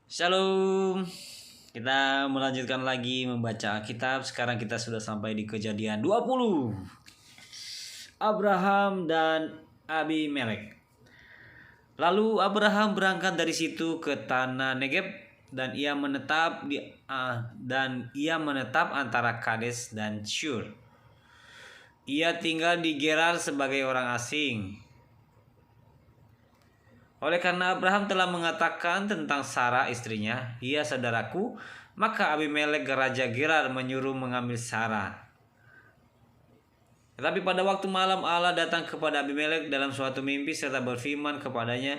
Shalom. Kita melanjutkan lagi membaca Alkitab. Sekarang kita sudah sampai di Kejadian 20. Abraham dan Abimelek. Lalu Abraham berangkat dari situ ke tanah Negeb dan ia menetap antara Kades dan Syur. Ia tinggal di Gerar sebagai orang asing. Oleh karena Abraham telah mengatakan tentang Sarah istrinya, "Ia saudaraku," maka Abimelek raja Gerar menyuruh mengambil Sarah. Tetapi pada waktu malam Allah datang kepada Abimelek dalam suatu mimpi serta berfirman kepadanya,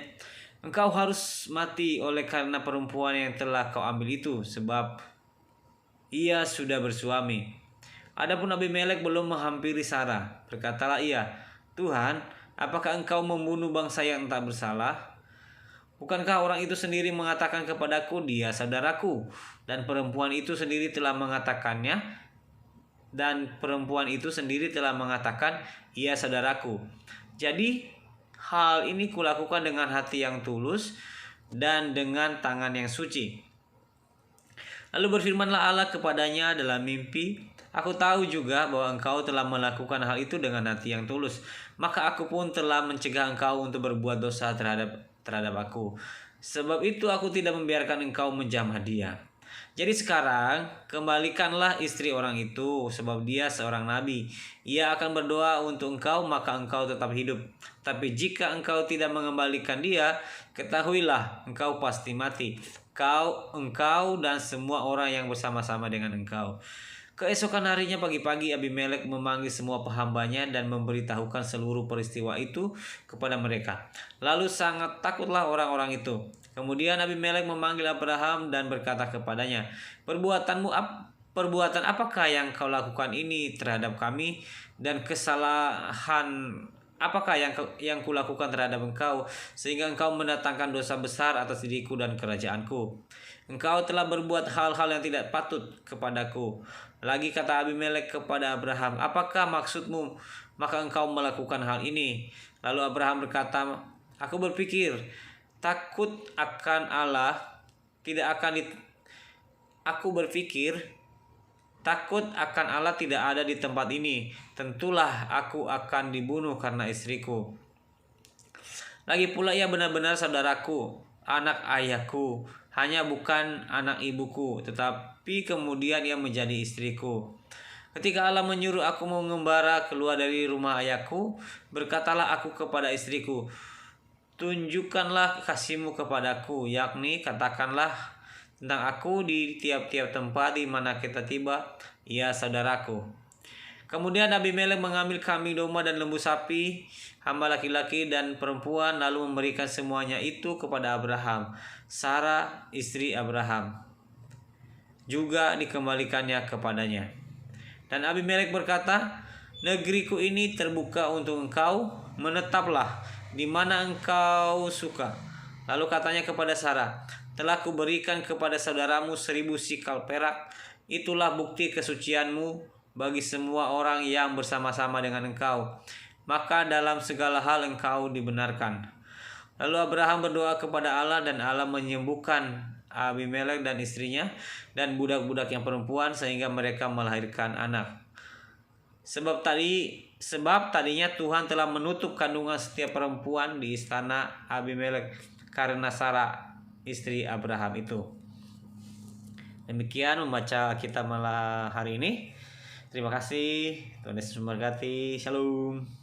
"Engkau harus mati oleh karena perempuan yang telah kau ambil itu, sebab ia sudah bersuami." Adapun Abimelek belum menghampiri Sarah. Berkatalah ia, "Tuhan, apakah engkau membunuh bangsa yang tak bersalah? Bukankah orang itu sendiri mengatakan kepadaku, 'Dia saudaraku,' dan perempuan itu sendiri telah mengatakan, 'Ia saudaraku.' Jadi hal ini kulakukan dengan hati yang tulus dan dengan tangan yang suci." Lalu berfirmanlah Allah kepadanya dalam mimpi, "Aku tahu juga bahwa engkau telah melakukan hal itu dengan hati yang tulus. Maka aku pun telah mencegah engkau untuk berbuat dosa terhadap aku. Sebab itu aku tidak membiarkan engkau menjamah dia. Jadi sekarang kembalikanlah istri orang itu, sebab dia seorang nabi. Ia akan berdoa untuk engkau, maka engkau tetap hidup. Tapi jika engkau tidak mengembalikan dia, ketahuilah engkau pasti mati, engkau dan semua orang yang bersama-sama dengan engkau." Keesokan harinya pagi-pagi Abimelek memanggil semua hambanya dan memberitahukan seluruh peristiwa itu kepada mereka. Lalu sangat takutlah orang-orang itu. Kemudian Abimelek memanggil Abraham dan berkata kepadanya, Perbuatan apakah yang kau lakukan ini terhadap kami, dan kesalahan apakah yang kulakukan terhadap engkau, sehingga engkau mendatangkan dosa besar atas diriku dan kerajaanku? Engkau telah berbuat hal-hal yang tidak patut kepadaku." Lagi kata Abimelek kepada Abraham, "Apakah maksudmu, maka engkau melakukan hal ini?" Lalu Abraham berkata, Aku berpikir takut akan Allah tidak ada di tempat ini. Tentulah aku akan dibunuh karena istriku. Lagi pula ia benar-benar saudaraku, anak ayahku, hanya bukan anak ibuku, tetapi kemudian ia menjadi istriku. Ketika Allah menyuruh aku mengembara keluar dari rumah ayahku, berkatalah aku kepada istriku, "Tunjukkanlah kasihmu kepadaku, yakni katakanlah tentang aku di tiap-tiap tempat di mana kita tiba, ia saudaraku." Kemudian Abimelek mengambil kambing domba dan lembu sapi, hamba laki-laki dan perempuan, lalu memberikan semuanya itu kepada Abraham. Sarah, istri Abraham, juga dikembalikannya kepadanya. Dan Abimelek berkata, "Negeriku ini terbuka untuk engkau, menetaplah di mana engkau suka." Lalu katanya kepada Sarah, "Telah kuberikan kepada saudaramu 1,000 sikal perak. Itulah bukti kesucianmu bagi semua orang yang bersama-sama dengan engkau. Maka dalam segala hal engkau dibenarkan." Lalu Abraham berdoa kepada Allah, dan Allah menyembuhkan Abimelek dan istrinya dan budak-budak yang perempuan sehingga mereka melahirkan anak. Sebab tadinya Tuhan telah menutup kandungan setiap perempuan di istana Abimelek karena Sarah istri Abraham itu. Demikian membaca kita malam hari ini. Terima kasih. Tuhan Yesus memberkati. Shalom.